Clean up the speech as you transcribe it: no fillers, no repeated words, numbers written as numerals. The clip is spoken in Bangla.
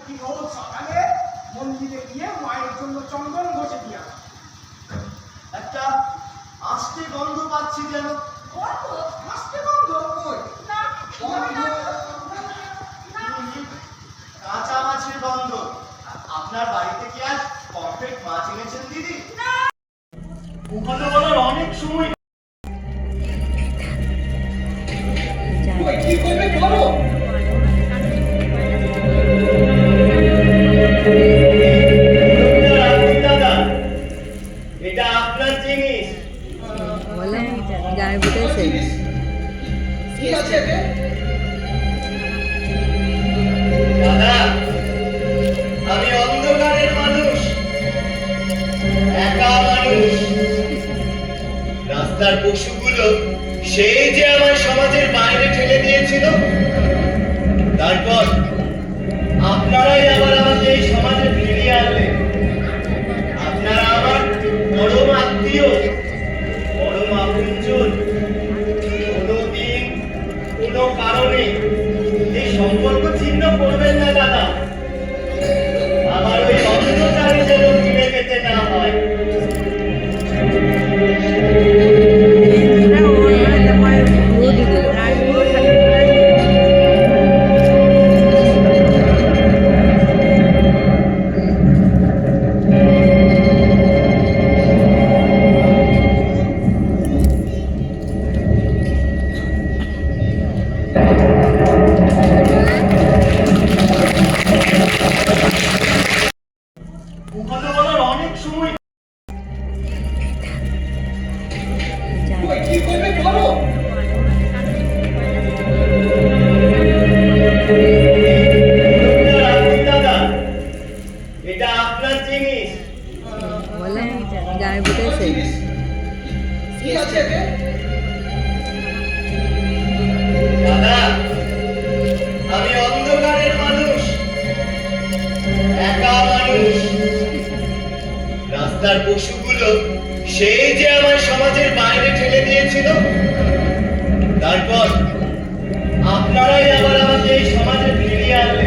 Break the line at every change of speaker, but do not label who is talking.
কি রোজ সকালে মন্দিরে গিয়ে মায়ের জন্য চন্দন ঘষে দিয়া
একটা আস্তে গন্ধ পাচ্ছি যেন।
গন্ধ? আস্তে গন্ধ? কই না,
গন্ধ কাঁচা মাছের গন্ধ। আপনার বাড়িতে কি আজ পারফেক্ট মাছ এনেছেন দিদি?
না,
ওখানে বলার অনেক সময়।
কই কি করবে বলো?
দাদা, এটা আপনার জিনিস।
বলে গায়ে বুঝেছে
কি আছে এতে?
দাদা, আমি অন্ধকারের মানুষ, একা মানুষ। রাস্তার পশুগুলো সেই যে আমার সমাজের বাইরে ঠেলে দিয়েছিল, তারপর আপনারাই আবার আমাকে এই সমাজে ফিরিয়ে আনলেন। আপনারা আমার পরম আত্মীয়, পরম আপনজন। কোনোদিন কোনো কারণে এই সম্পর্ক ছিন্ন করবেন না দাদা। আমার ওই অন্ধকারে যেন ফিরে যেতে না হয়। ওখানে বলার অনেক সময়।
কই কি করবে বলো?
দাদা, এটা আপনার জিনিস।
বলে গায়ে বুঝেছে
কি আছে এতে?
দাদা, আমি অন্ধকারের মানুষ, একা মানুষ। রাস্তার পশুগুলো সেই যে আমার সমাজের বাইরে ঠেলে দিয়েছিল, তারপর আপনারাই আবার আমাকে এই সমাজে ফিরিয়ে আনলেন।